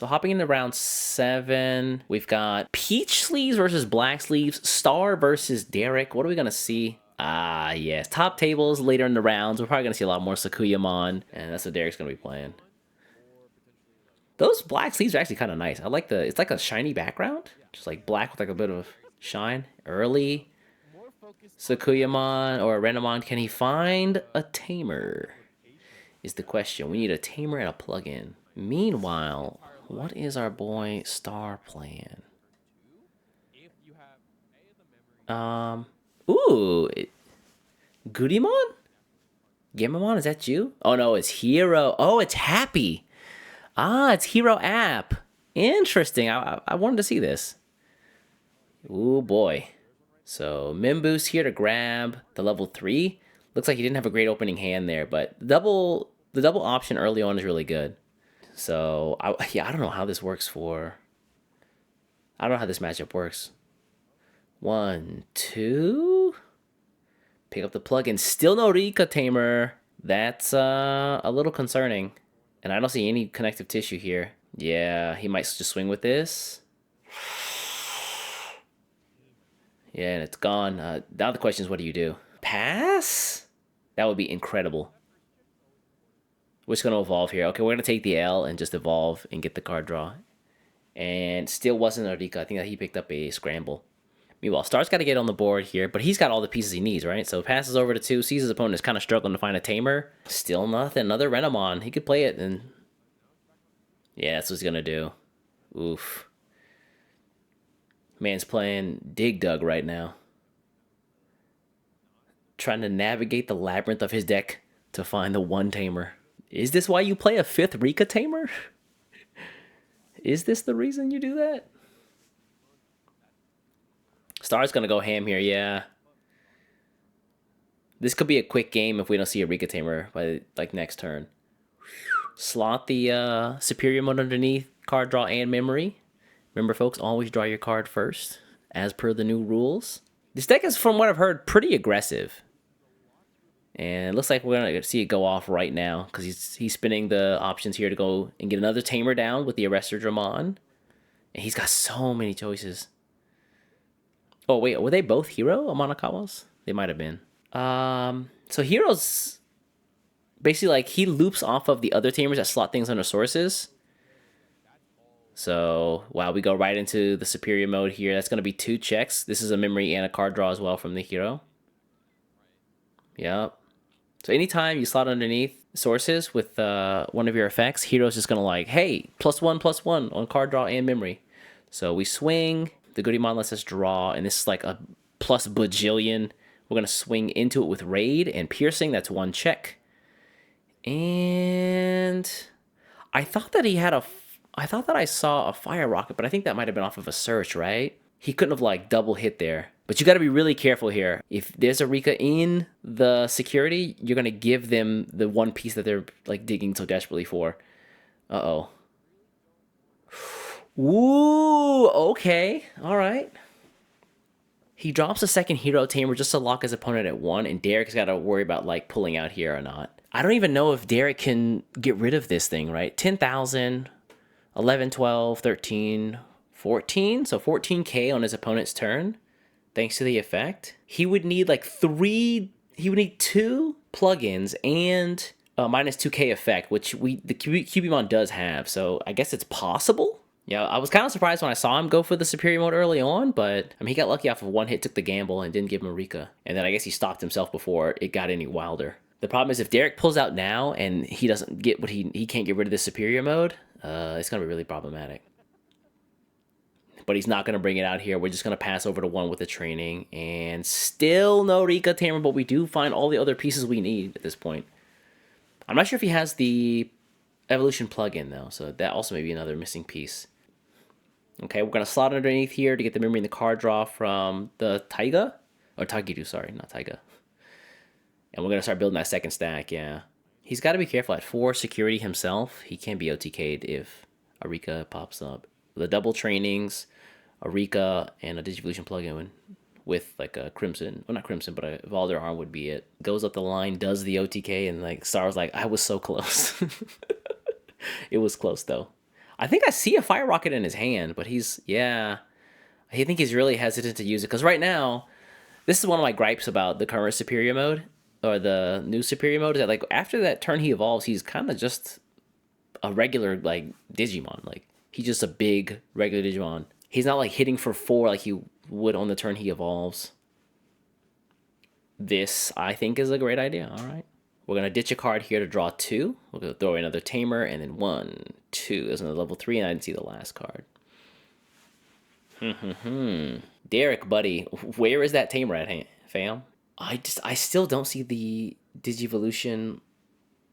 So hopping into round 7, we've got Peach Sleeves versus Black Sleeves, Star versus Derek. What are we going to see? Ah, yes. Top tables later in the rounds. We're probably going to see a lot more Sakuyamon, and that's what Derek's going to be playing. Those black sleeves are actually kind of nice. I like it's like a shiny background. Just like black with like a bit of shine. Early Sakuyamon or Renamon, can he find a tamer? Is the question. We need a tamer and a plugin. Meanwhile, what is our boy Star playing? Ooh, Goodymon? Gamamon, is that you? Oh no, it's Hero. Oh, it's Happy. Ah, it's Hero app. Interesting. I wanted to see this. Ooh boy. So Mimboost here to grab the level 3. Looks like he didn't have a great opening hand there, but the double option early on is really good. So I don't know how this works for. I don't know how this matchup works. 1, 2. Pick up the plugin. Still no Rika Tamer. That's a little concerning. And I don't see any connective tissue here. Yeah, he might just swing with this. Yeah, and it's gone. Now the question is, what do you do? Pass? That would be incredible. We're just going to evolve here. Okay, we're going to take the L and just evolve and get the card draw. And still wasn't a Rika. I think that he picked up a scramble. Meanwhile, Star's got to get on the board here, but he's got all the pieces he needs, right? So passes over to 2, sees his opponent is kind of struggling to find a tamer. Still nothing. Another Renamon. He could play it, and yeah, that's what he's going to do. Oof. Man's playing Dig Dug right now. Trying to navigate the labyrinth of his deck to find the one tamer. Is this why you play a 5th Rika tamer? Is this the reason you do that? Star's going to go ham here, yeah. This could be a quick game if we don't see a Rika tamer by like next turn. Slot the superior mode underneath, card draw and memory. Remember, folks, always draw your card first, as per the new rules. This deck is, from what I've heard, pretty aggressive. And it looks like we're going to see it go off right now, because he's spinning the options here to go and get another tamer down with the Resurgence. And he's got so many choices. Oh, wait, were they both Hero Amanakawas? They might have been. So Hero's basically like, he loops off of the other tamers that slot things under sources. So, wow, we go right into the superior mode here. That's going to be 2 checks. This is a memory and a card draw as well from the hero. Yep. So anytime you slot underneath sources with one of your effects, hero's just going to like, hey, +1/+1 on card draw and memory. So we swing. The Goodymon lets us draw, and this is like a plus bajillion. We're going to swing into it with Raid and Piercing. That's 1 check. And I thought that I thought that I saw a Fire Rocket, but I think that might have been off of a search, right? He couldn't have like double hit there. But you got to be really careful here. If there's a Rika in the security, you're going to give them the one piece that they're like digging so desperately for. Uh-oh. Ooh, okay. All right. He drops a second hero tamer just to lock his opponent at 1, and Derek's got to worry about like pulling out here or not. I don't even know if Derek can get rid of this thing, right? 10,000, 11, 12, 13, 14. So 14K on his opponent's turn, thanks to the effect. He would need like 2 plugins and minus 2K effect, which the Cubimon does have. So I guess it's possible. Yeah, I was kind of surprised when I saw him go for the superior mode early on, but I mean, he got lucky off of 1 hit, took the gamble, and didn't give him a Rika. And then I guess he stopped himself before it got any wilder. The problem is if Derek pulls out now and he doesn't get what he can't get rid of the superior mode, it's going to be really problematic. But he's not going to bring it out here. We're just going to pass over to 1 with the training. And still no Rika tamer, but we do find all the other pieces we need at this point. I'm not sure if he has the evolution plugin, though, so that also may be another missing piece. Okay, we're going to slot underneath here to get the memory and the card draw from the Taiga. Or Tagiru, sorry, not Taiga. And we're going to start building that second stack, yeah. He's got to be careful at 4 security himself. He can be OTK'd if a Rika pops up. The double trainings, a Rika, and a Digivolution plugin with like a Crimson. Well, not Crimson, but a Valder Arm would be it. Goes up the line, does the OTK, and like Star was like, I was so close. It was close, though. I think I see a fire rocket in his hand, but he's, yeah. I think he's really hesitant to use it because right now, this is one of my gripes about the current superior mode or the new superior mode is that like after that turn he evolves, he's kind of just a regular like Digimon. Like he's just a big regular Digimon. He's not like hitting for 4 like he would on the turn he evolves. This I think is a great idea. All right. We're gonna ditch a card here to draw 2. We're gonna throw another tamer and then 1, 2. There's another level 3 and I didn't see the last card. Derek, buddy, where is that tamer at, fam? I still don't see the Digivolution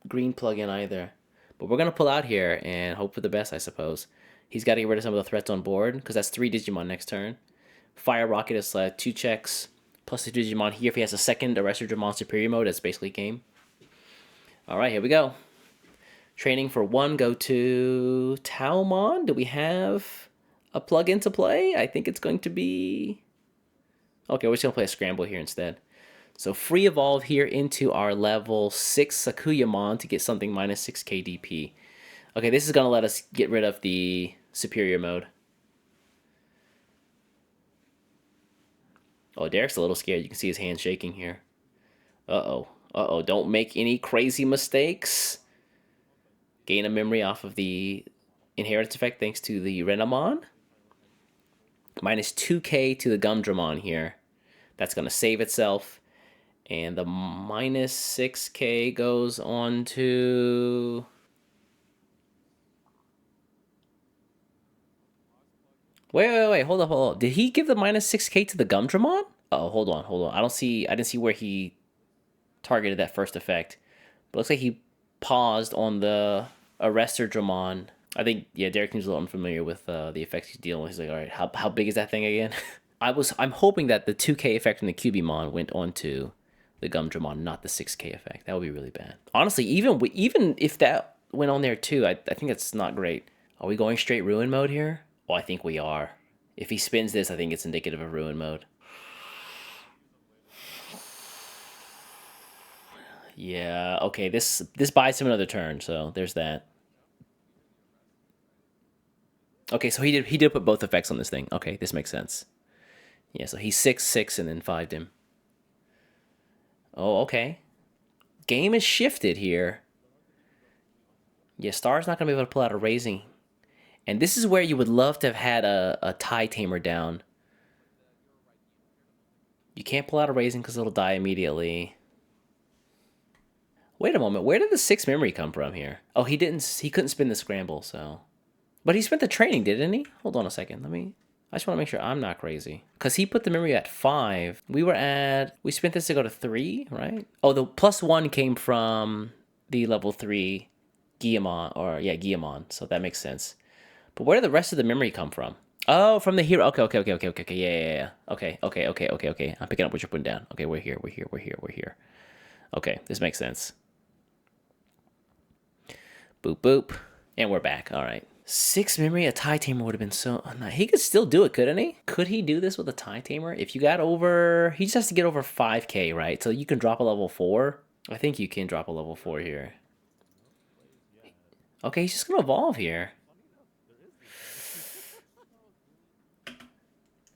green plugin either. But we're gonna pull out here and hope for the best, I suppose. He's got to get rid of some of the threats on board because that's 3 Digimon next turn. Fire Rocket is 2 checks plus the Digimon here. If he has a second Resurgence Superior mode, that's basically game. All right, here we go. Training for 1, go to Taomon. Do we have a plug-in to play? I think it's going to be... Okay, we're just going to play a Scramble here instead. So free evolve here into our level 6 Sakuyamon to get something minus 6k DP. Okay, this is going to let us get rid of the superior mode. Oh, Derek's a little scared. You can see his hand shaking here. Uh-oh. Uh-oh, don't make any crazy mistakes. Gain a memory off of the inheritance effect thanks to the Renamon. Minus 2k to the Gumdramon here. That's going to save itself. And the minus 6k goes on to... Wait. Hold up. Did he give the minus 6k to the Gumdramon? Oh, hold on. I didn't see where he targeted that first effect. But it looks like he paused on the Arrestor Dramon. I think, yeah, Derek seems a little unfamiliar with the effects he's dealing with. He's like, all right, how big is that thing again? I'm hoping that the 2k effect from the Cubimon went onto the Gumdramon, not the 6k effect. That would be really bad. Honestly, even if that went on there too, I think it's not great. Are we going straight Ruin mode here? Oh, I think we are. If he spins this, I think it's indicative of Ruin mode. Yeah, okay, this buys him another turn, so there's that. Okay, so he did put both effects on this thing. Okay, this makes sense. Yeah, so he 6/6 and then 5'd him. Oh, okay. Game is shifted here. Yeah, Star's not gonna be able to pull out a raising. And this is where you would love to have had a tie tamer down. You can't pull out a raising because it'll die immediately. Wait a moment, where did the 6 memory come from here? Oh, he couldn't spin the scramble, so. But he spent the training, didn't he? Hold on a second, I just want to make sure I'm not crazy. Because he put the memory at 5. We spent this to go to 3, right? Oh, the +1 came from the level 3 Guillemon, so that makes sense. But where did the rest of the memory come from? Oh, from the hero. Okay. Yeah. Okay. I'm picking up what you're putting down. Okay, we're here. Okay, this makes sense. Boop. And we're back. All right. 6 memory, a tie tamer would have been so... He could still do it, couldn't he? Could he do this with a tie tamer? If you got over... He just has to get over 5k, right? So you can drop a level 4. I think you can drop a level 4 here. Okay, he's just going to evolve here.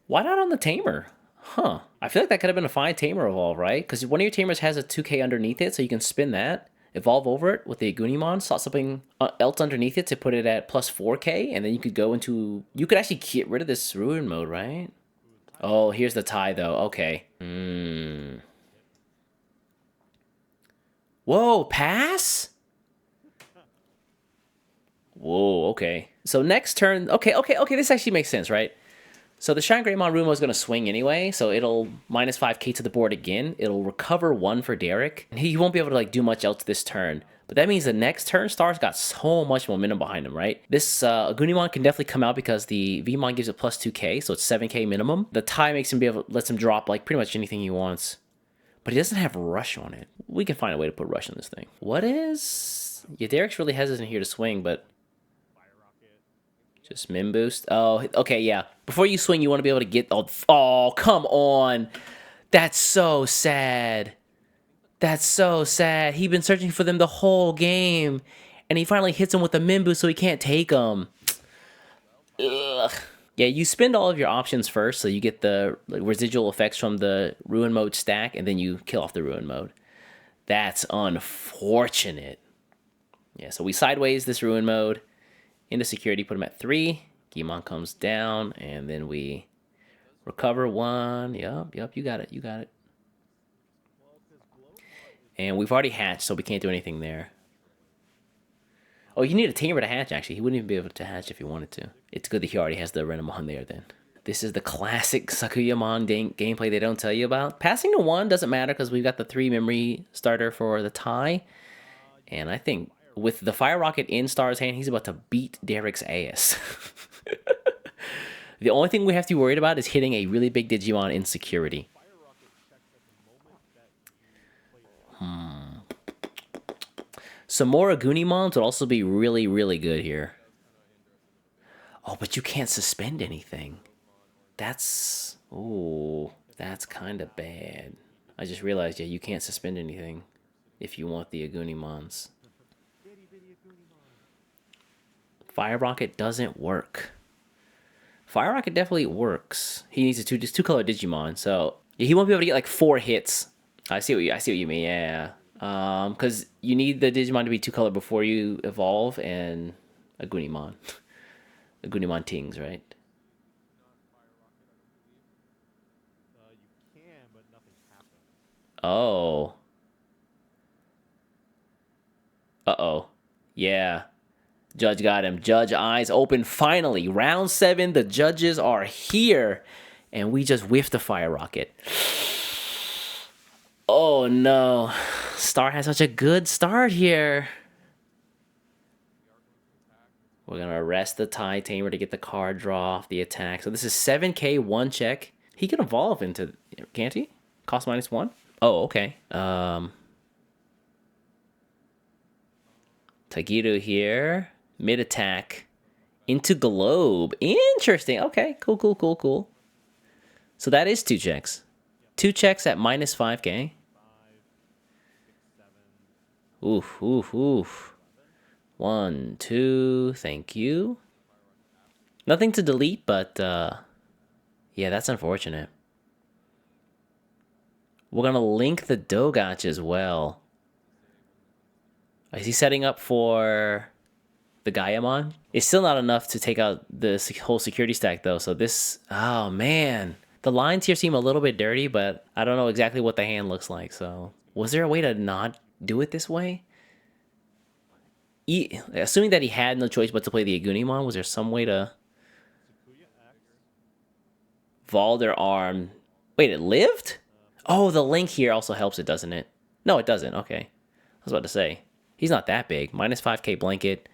Why not on the tamer? Huh. I feel like that could have been a fine tamer evolve, right? Because one of your tamers has a 2k underneath it, so you can spin that. Evolve over it with the Agunimon, slot something else underneath it to put it at plus 4k, and then you could go into... You could actually get rid of this Ruin mode, right? Oh, here's the tie, though. Okay. Whoa, pass? Whoa, okay. So next turn... Okay, this actually makes sense, right? So the Shine Greymon Rumo is going to swing anyway, so it'll minus 5k to the board again. It'll recover 1 for Derek. And he won't be able to do much else this turn. But that means the next turn, Star's got so much momentum behind him, right? This Agunimon can definitely come out because the Vmon gives it plus 2k, so it's 7k minimum. The tie makes him lets him drop like pretty much anything he wants. But he doesn't have Rush on it. We can find a way to put Rush on this thing. What is... Yeah, Derek's really hesitant here to swing, but... Just min boost. Oh, okay, yeah. Before you swing, you want to be able to get... Oh, come on. That's so sad. That's so sad. He's been searching for them the whole game. And he finally hits him with a min boost so he can't take them. Ugh. Yeah, you spend all of your options first, so you get the residual effects from the ruin mode stack, and then you kill off the ruin mode. That's unfortunate. Yeah, so we sideways this ruin mode into security, put him at 3. Gimon comes down, and then we recover 1. Yup, you got it, you got it. And we've already hatched, so we can't do anything there. Oh, you need a tamer to hatch, actually. He wouldn't even be able to hatch if he wanted to. It's good that he already has the Renamon there, then. This is the classic Sakuyamon gameplay they don't tell you about. Passing to 1 doesn't matter because we've got the 3 memory starter for the tie. And I think with the Fire Rocket in Star's hand, he's about to beat Derek's ass. The only thing we have to be worried about is hitting a really big Digimon in security. Some more Agunimons would also be really, really good here. Oh, but you can't suspend anything. That's... Ooh, that's kind of bad. I just realized, yeah, you can't suspend anything if you want the Agunimons. Fire Rocket doesn't work. Fire Rocket definitely works. He needs a two-color Digimon, so yeah, he won't be able to get like 4 hits. I see what you mean. Yeah, because you need the Digimon to be 2-color before you evolve, and Agunimon, Agunimon Tings, right? Oh. Uh-oh. Yeah. Judge got him. Judge eyes open finally. Round 7, the judges are here. And we just whiffed the Fire Rocket. Oh no. Star has such a good start here. We're going to arrest the TIE Tamer to get the card draw off the attack. So this is 7k, 1 check. He can evolve into... Can't he? Cost -1? Oh, okay. Tagiru here. Mid attack. Into Globe. Interesting. Okay, cool. So that is 2 checks. 2 checks at -5k. Oof. 1, 2, thank you. Nothing to delete, but yeah, that's unfortunate. We're gonna link the Dogach as well. Is he setting up for the Gaiamon? It's still not enough to take out the whole security stack though, so this... Oh man. The lines here seem a little bit dirty, but I don't know exactly what the hand looks like, so... Was there a way to not do it this way? Assuming that he had no choice but to play the Agunimon, was there some way to... Valder Arm... Wait, it lived? Oh, the link here also helps it, doesn't it? No, it doesn't. Okay. I was about to say. He's not that big. -5k blanket.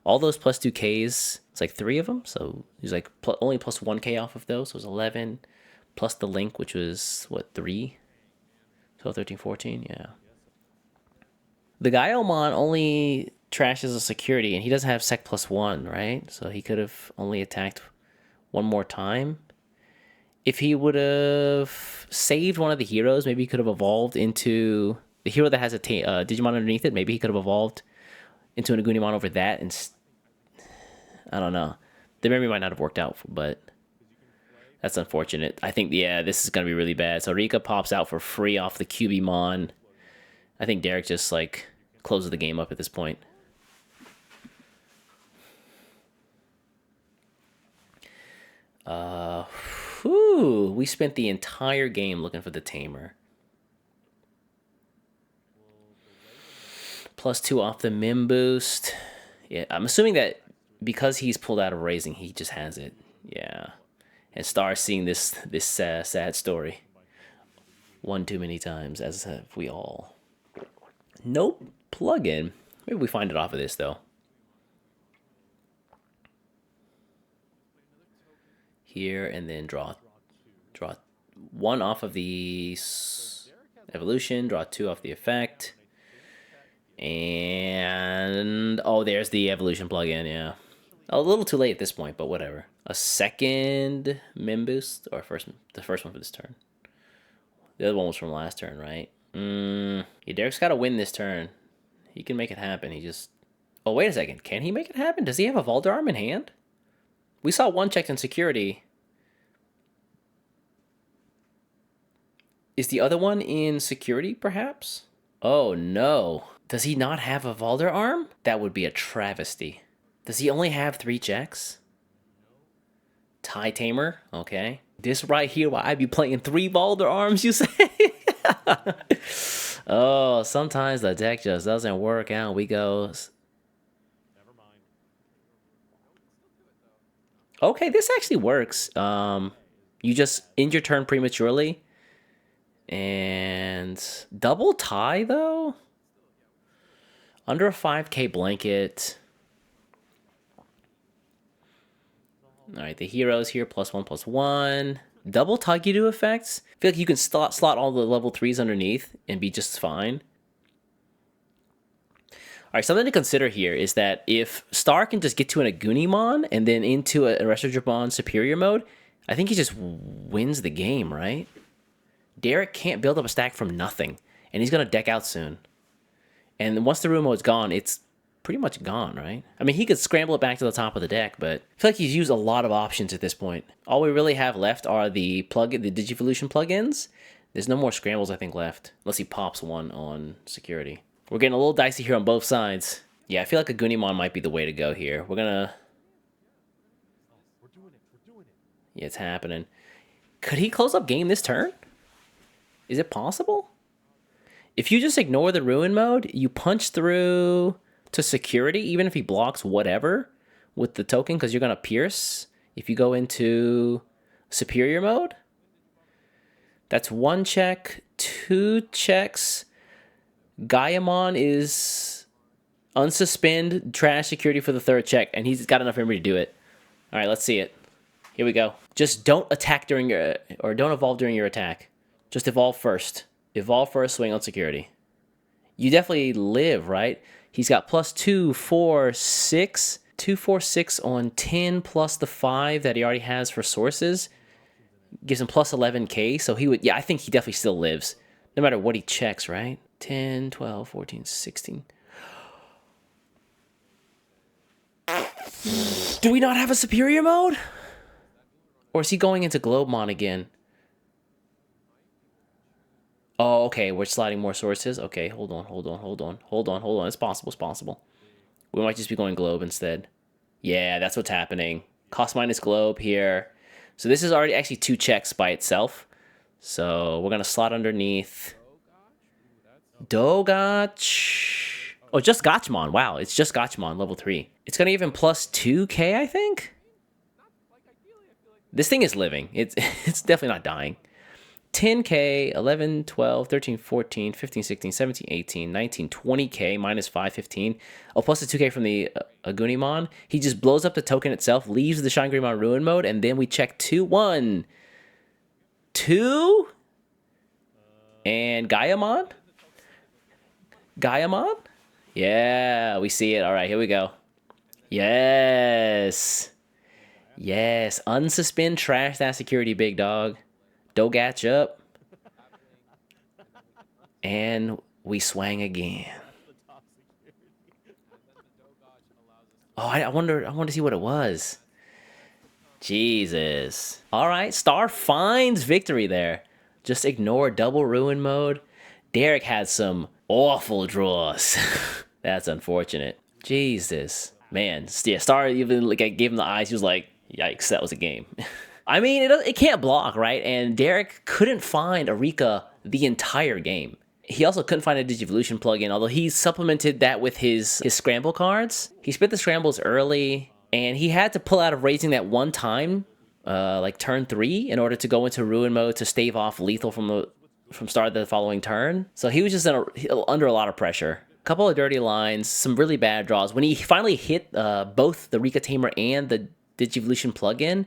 All those plus 2ks, it's like 3 of them. So he's like only plus 1k off of those. So it was 11. Plus the link, which was, what, 3? 12, 13, 14? Yeah. The Gaiomon only trashes a security, and he doesn't have Sec +1, right? So he could have only attacked 1 more time. If he would have saved one of the heroes, maybe he could have evolved into the hero that has a Digimon underneath it. Maybe he could have evolved into an Agunimon over that. And I don't know. The memory might not have worked out, but that's unfortunate. I think, yeah, this is going to be really bad. So Rika pops out for free off the Cubimon. I think Derek just, like, closes the game up at this point. Whew, we spent the entire game looking for the Tamer. +2 off the Mim boost. Yeah, I'm assuming that because he's pulled out of Raising, he just has it. Yeah. And Star's seeing this sad story one too many times, as have we all. Nope. Plug-in. Maybe we find it off of this, though. Here, and then draw 1 off of the evolution, draw 2 off the effect. And oh, there's the evolution plugin, yeah. A little too late at this point, but whatever. A second Mim boost, or the first one for this turn. The other one was from last turn, right? Yeah, Derek's got to win this turn. He can make it happen. He just... Oh, wait a second. Can he make it happen? Does he have a Valdarm in hand? We saw one checked in security. Is the other one in security, perhaps? Oh, no. Does he not have a Valder arm? That would be a travesty. Does he only have 3 checks? Tie Tamer? Okay. This right here, why I be playing 3 Valder arms, you say? Oh, sometimes the deck just doesn't work out. We go... Okay, this actually works. You just end your turn prematurely. And double tie, though? Under a 5k blanket. Alright, the heroes here, +1/+1. Double Tagiru effects. I feel like you can slot all the level 3s underneath and be just fine. Alright, something to consider here is that if Star can just get to an Agunimon and then into a Resurgence superior mode, I think he just wins the game, right? Derek can't build up a stack from nothing, and he's going to deck out soon. And once the room mode's gone, it's pretty much gone, right? I mean, he could scramble it back to the top of the deck, but I feel like he's used a lot of options at this point. All we really have left are the Digivolution plugins. There's no more scrambles, I think, left, unless he pops one on security. We're getting a little dicey here on both sides. Yeah, I feel like a Agunimon might be the way to go here. We're gonna... Yeah, it's happening. Could he close up game this turn? Is it possible? If you just ignore the Ruin mode, you punch through to security, even if he blocks whatever with the token, because you're going to pierce if you go into superior mode. That's 1 check, 2 checks. Gaiamon is unsuspend, trash security for the 3rd check, and he's got enough memory to do it. All right, let's see it. Here we go. Just don't attack during your, or don't evolve during your attack. Just evolve first. Evolve first, swing on security. You definitely live, right? He's got +2, 4, 6. 2, 4, 6 on 10 plus the 5 that he already has for sources. Gives him +11k, so he would... Yeah, I think he definitely still lives. No matter what he checks, right? 10, 12, 14, 16. Do we not have a superior mode? Or is he going into Globemon again? Oh, okay, we're sliding more sources. Okay, hold on. It's possible. We might just be going Globe instead. Yeah, that's what's happening. Cost minus Globe here. So this is already actually 2 checks by itself. So we're going to slot underneath. Dogach. Oh, just Gachmon. Wow, it's just Gachmon, level 3. It's going to give him +2k, I think? This thing is living. It's definitely not dying. 10k, 11, 12, 13, 14, 15, 16, 17, 18, 19, 20k, -5, 15. Oh, plus the 2k from the Agunimon. He just blows up the token itself, leaves the Shine Greymon Ruin mode, and then we check 2, 1, 2, and Gaiamon? Gaiamon? Yeah, we see it. All right, here we go. Yes. Yes, unsuspend, trash that security, big dog. Dogach up. And we swang again. Oh, I want to see what it was. Jesus. All right, Star finds victory there. Just ignore double ruin mode. Derek had some awful draws. That's unfortunate. Jesus. Man, yeah, Star even gave him the eyes. He was like, yikes, that was a game. I mean, it can't block, right? And Derek couldn't find Arika the entire game. He also couldn't find a Digivolution plugin, although he supplemented that with his scramble cards. He spent the scrambles early, and he had to pull out of raising that one time, like turn 3, in order to go into Ruin mode to stave off lethal from start of the following turn. So he was just under a lot of pressure. A couple of dirty lines, some really bad draws. When he finally hit both the Rika Tamer and the Digivolution plugin,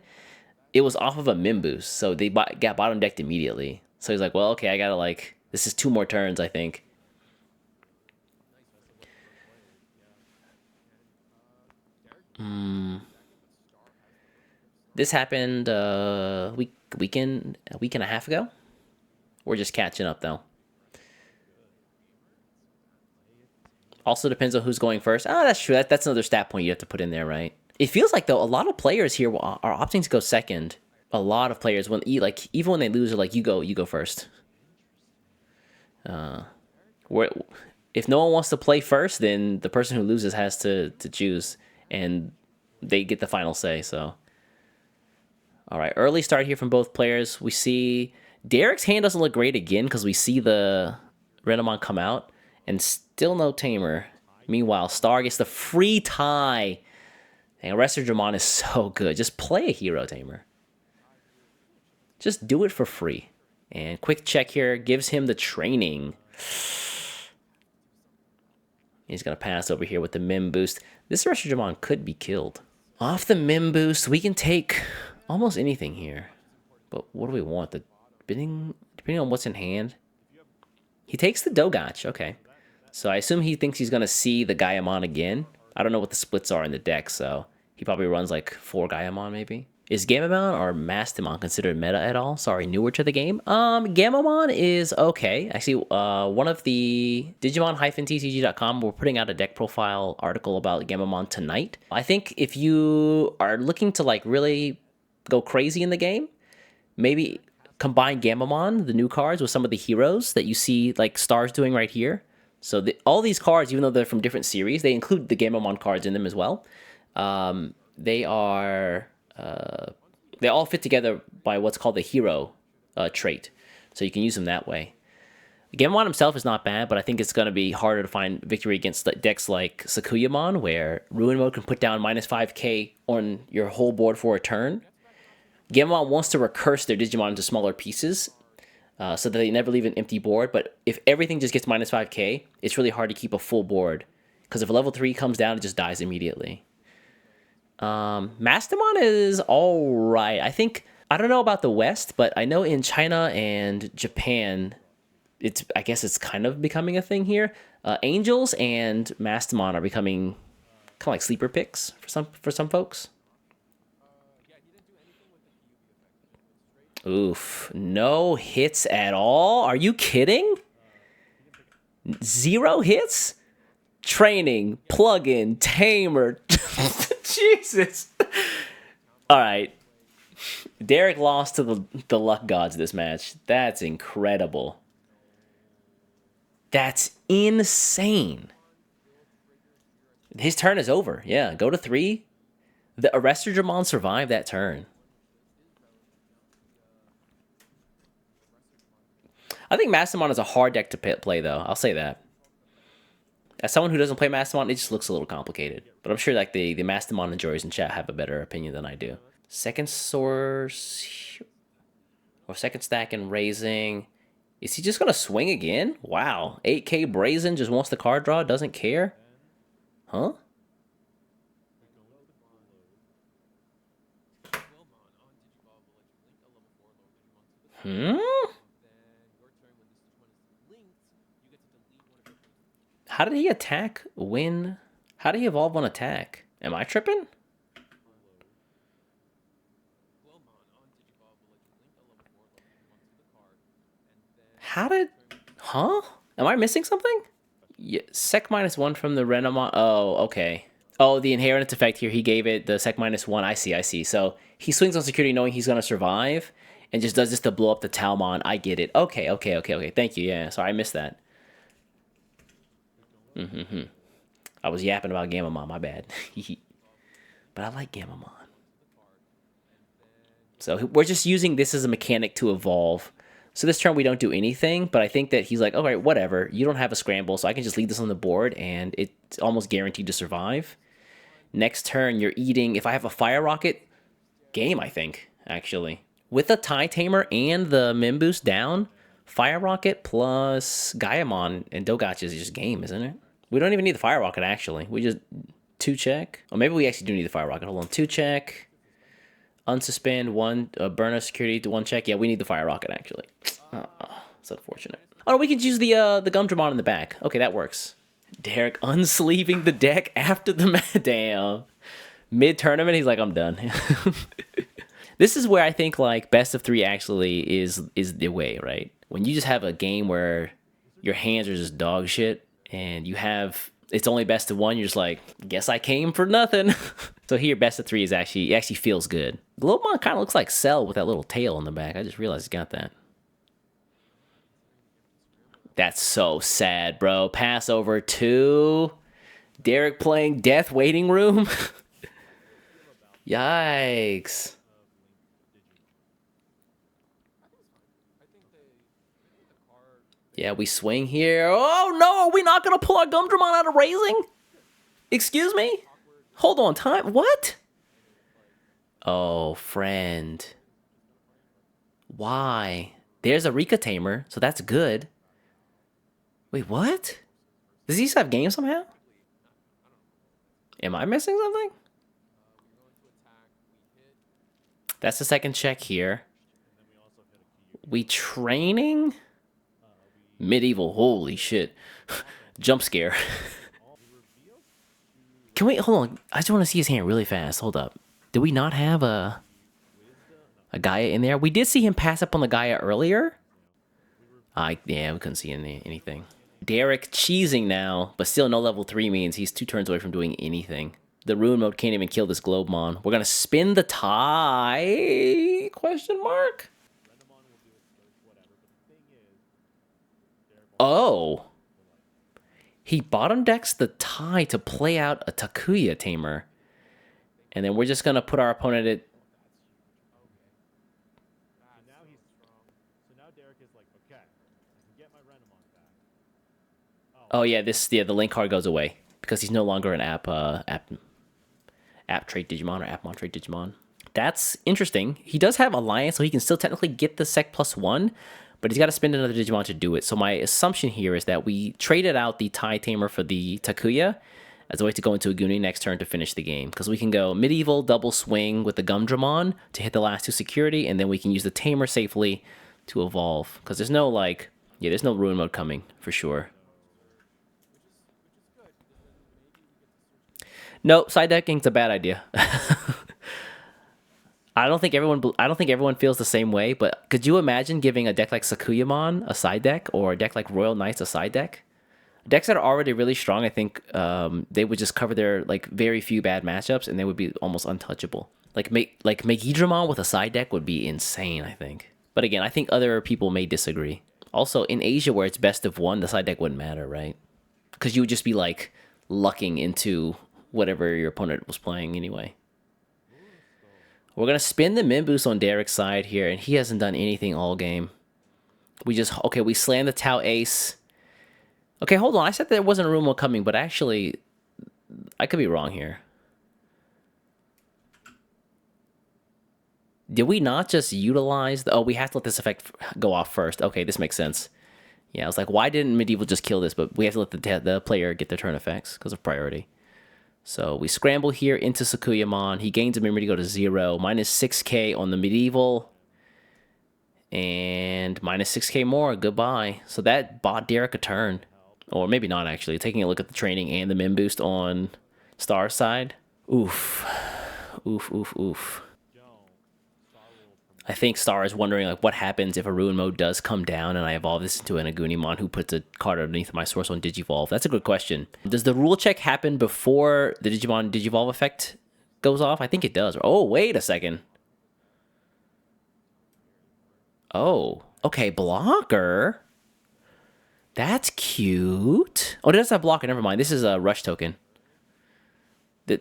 it was off of a Mimboost, so they got bottom decked immediately. So he's like, well, okay, I gotta this is 2 more turns, I think. This happened a week and a half ago. We're just catching up, though. Also depends on who's going first. Oh, that's true. That's another stat point you have to put in there, right? It feels like though a lot of players here are opting to go second. A lot of players when like even when they lose are like you go first. Where if no one wants to play first, then the person who loses has to choose, and they get the final say. So, all right, early start here from both players. We see Derek's hand doesn't look great again because we see the Renamon come out, and still no Tamer. Meanwhile, Star gets the free tie. And Resurgence is so good. Just play a hero Tamer. Just do it for free. And quick check here gives him the training. He's going to pass over here with the Mim boost. This Resurgence could be killed. Off the Mim boost, we can take almost anything here. But what do we want? Depending on what's in hand. He takes the Dogach. Okay. So I assume he thinks he's going to see the Gaiamon again. I don't know what the splits are in the deck, so he probably runs like 4 Gaiamon maybe. Is Gamamon or Mastamon considered meta at all? Sorry, newer to the game. Gamamon is okay. Actually, one of the Digimon-TCG.com, we're putting out a deck profile article about Gamamon tonight. I think if you are looking to like really go crazy in the game, maybe combine Gamamon, the new cards, with some of the heroes that you see like Star's doing right here. So all these cards, even though they're from different series, they include the Gamamon cards in them as well. They all fit together by what's called the hero trait. So you can use them that way. Gamamon himself is not bad, but I think it's going to be harder to find victory against decks like Sakuyamon, where Ruin Mode can put down -5k on your whole board for a turn. Gamamon wants to recurse their Digimon into smaller pieces, so that they never leave an empty board. But if everything just gets -5k, it's really hard to keep a full board. Because if level 3 comes down, it just dies immediately. Mastamon is alright. I don't know about the West, but I know in China and Japan, I guess it's kind of becoming a thing here. Angels and Mastamon are becoming kind of like sleeper picks for some folks. Oof, no hits at all? Are you kidding? 0 hits? Training, plug-in, Tamer. Jesus. All right. Derek lost to the luck gods this match. That's incredible. That's insane. His turn is over. Yeah, go to 3. The Resurgence survived that turn. I think Mastamon is a hard deck to play, though. I'll say that. As someone who doesn't play Mastamon, it just looks a little complicated. But I'm sure like the Mastamon enjoyers in chat have a better opinion than I do. Second source or second stack and raising. Is he just gonna swing again? Wow, 8k Brazen just wants the card draw, doesn't care? Huh? How did he attack when? How did he evolve on attack? Am I tripping? How did... Huh? Am I missing something? Yeah, sec -1 from the Renamon. Oh, okay. Oh, the inheritance effect here. He gave it the sec -1. I see. So he swings on security knowing he's going to survive and just does this to blow up the Talmon. I get it. Okay. Thank you. Yeah, sorry, I missed that. I was yapping about Gamamon, my bad. But I like Gamamon. So we're just using this as a mechanic to evolve. So this turn we don't do anything, but I think that he's like, all right, whatever. You don't have a scramble, so I can just leave this on the board, and it's almost guaranteed to survive. Next turn, you're eating... If I have a Fire Rocket, game, I think, actually. With the TIE Tamer and the Mim Boost down, Fire Rocket plus Gaiamon and Dogach is just game, isn't it? We don't even need the Fire Rocket, actually. We just 2-check. Or maybe we actually do need the Fire Rocket. Hold on, 2-check. Unsuspend, 1, burn a security to 1-check. Yeah, we need the Fire Rocket, actually. It's unfortunate. Oh, we can use the Gumdramon in the back. Okay, that works. Derek unsleeving the deck after the damn. Mid-tournament, he's like, I'm done. This is where I think, like, best of 3 actually is the way, right? When you just have a game where your hands are just dog shit, and you have it's only best of one, you're just like, guess I came for nothing. So here, best of three is it actually feels good. Globemon kind of looks like Cell with that little tail on the back. I just realized he got that. That's so sad, bro. Pass over 2. Derek playing Death Waiting Room. Yikes. Yeah, we swing here. Oh no, are we not gonna pull our Gumdramon out of raising? Excuse me? Hold on, time. What? Oh, friend. Why? There's a Rika Tamer, so that's good. Wait, what? Does he have game somehow? Am I missing something? That's the second check here. We training? Medieval, holy shit. Jump scare. Can we, hold on, I just want to see his hand really fast. Hold up. Did we not have a Gaia in there? We did see him pass up on the Gaia earlier. Yeah, we couldn't see anything. Derek cheesing now, but still no level 3 means he's 2 turns away from doing anything. The Ruin Mode can't even kill this Globemon. We're gonna spin the tie? Question mark? Oh. He bottom decks the tie to play out a Takuya Tamer. And then we're just gonna put our opponent at... Oh yeah, the link card goes away because he's no longer an app trait Digimon or Appmon trait Digimon. That's interesting. He does have Alliance, so he can still technically get the Sec +1, but he's got to spend another Digimon to do it. So my assumption here is that we traded out the Tai Tamer for the Takuya as a way to go into a Goonie next turn to finish the game. Because we can go Medieval, double swing with the Gumdramon to hit the last 2 security, and then we can use the Tamer safely to evolve. Because there's no, like, yeah, there's no Ruin Mode coming, for sure. No, side decking's a bad idea. I don't think everyone feels the same way, but could you imagine giving a deck like Sakuyamon a side deck or a deck like Royal Knights a side deck? Decks that are already really strong, I think they would just cover their like very few bad matchups and they would be almost untouchable. Like Megidramon with a side deck would be insane, I think. But again, I think other people may disagree. Also, in Asia where it's best of 1, the side deck wouldn't matter, right? Because you would just be like lucking into whatever your opponent was playing anyway. We're going to spin the Min Boost on Derek's side here, and he hasn't done anything all game. We slam the Tau Ace. Okay, hold on. I said there wasn't a Ruin Mode coming, but actually, I could be wrong here. Did we not just utilize the... Oh, we have to let this effect go off first. Okay, this makes sense. Yeah, I was like, why didn't Medieval just kill this? But we have to let the player get their turn effects because of priority. So we scramble here into Sakuyamon. He gains a memory to go to 0. Minus 6k on the Medieval. And minus 6k more. Goodbye. So that bought Derek a turn. Or maybe not, actually. Taking a look at the training and the Min Boost on Star's side. Oof. Oof, oof, oof. I think Star is wondering like what happens if a Ruin Mode does come down and I evolve this into an Agunimon who puts a card underneath my source on Digivolve. That's a good question. Does the rule check happen before the Digimon Digivolve effect goes off? I think it does. Oh, wait a second. Oh, okay, blocker. That's cute. Oh, it does have blocker. Never mind. This is a rush token. The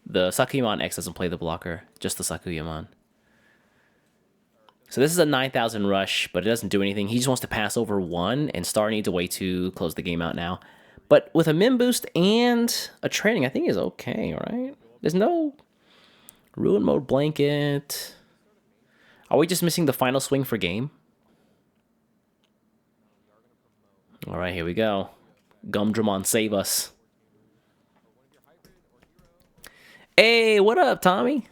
Sakuyamon X doesn't play the blocker, just the Sakuyamon. So this is a 9,000 rush, but it doesn't do anything. He just wants to pass over 1, and Star needs a way to close the game out now. But with a Min Boost and a training, I think is okay, right? There's no Ruin Mode blanket. Are we just missing the final swing for game? All right, here we go. Gumdramon, save us. Hey, what up, Tommy?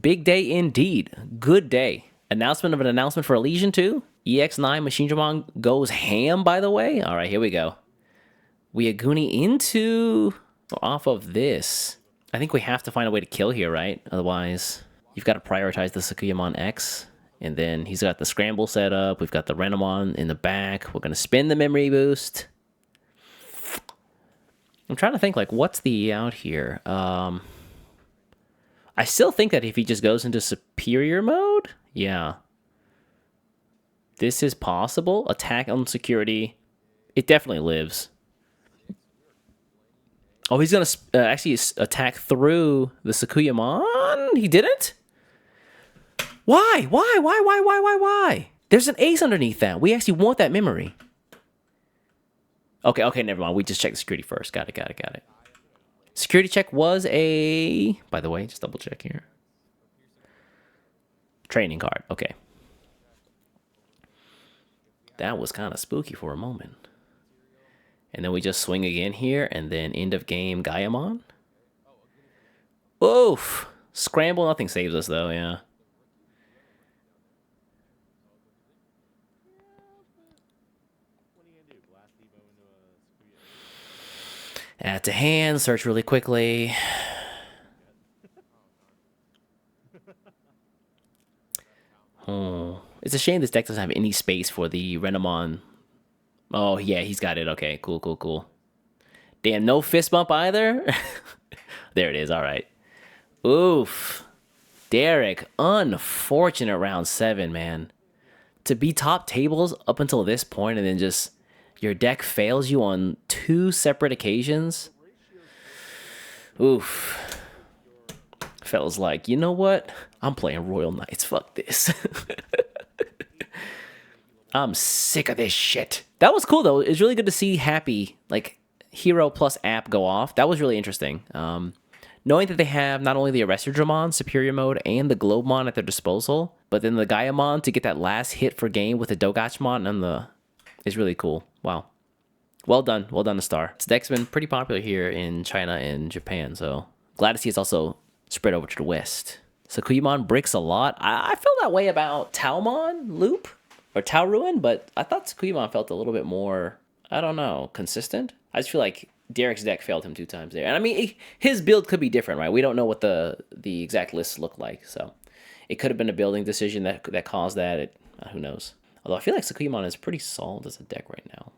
Big day indeed. Good day. Announcement of an announcement for Elysian 2. EX9 Machine Dramon goes ham, by the way. All right, here we go. We Aguni into... off of this. I think we have to find a way to kill here, right? Otherwise, you've got to prioritize the Sakuyamon X. And then he's got the Scramble set up. We've got the Renamon in the back. We're going to spin the Memory Boost. I'm trying to think, like, what's the out here? I still think that if he just goes into superior mode, yeah. This is possible. Attack on security. It definitely lives. Oh, he's going to actually attack through the Sakuyamon? He didn't? Why? Why? There's an ace underneath that. We actually want that memory. Okay, never mind. We just checked the security first. Got it. Security check was a... By the way, just double check here. Training card. Okay. That was kind of spooky for a moment. And then we just swing again here, and then end of game Gaiamon. Oof! Scramble, nothing saves us though, yeah. Add to hand, search really quickly. Oh, it's a shame this deck doesn't have any space for the Renamon. Oh, yeah, he's got it. Okay, cool. Damn, no fist bump either? There it is, all right. Oof. Derek, unfortunate round 7, man. To be top tables up until this point and then just your deck fails you on 2 separate occasions. Oof. Feels like, you know what? I'm playing Royal Knights. Fuck this. I'm sick of this shit. That was cool, though. It's really good to see Happy, like, hero plus app go off. That was really interesting. Knowing that they have not only the Resurgence Superior Mode and the Globemon at their disposal, but then the Gaiamon to get that last hit for game with the Dogachmon and the... is really cool. Wow. Well done to Star. This deck's been pretty popular here in China and Japan, so glad to see it's also spread over to the West. Sakuyamon bricks a lot. I feel that way about Taomon Loop, or Tau Ruin, but I thought Sakuyamon felt a little bit more, I don't know, consistent. I just feel like Derek's deck failed him 2 times there. And I mean, his build could be different, right? We don't know what the exact lists look like, so it could have been a building decision that caused that. Who knows? Although I feel like Sakuyamon is pretty solid as a deck right now.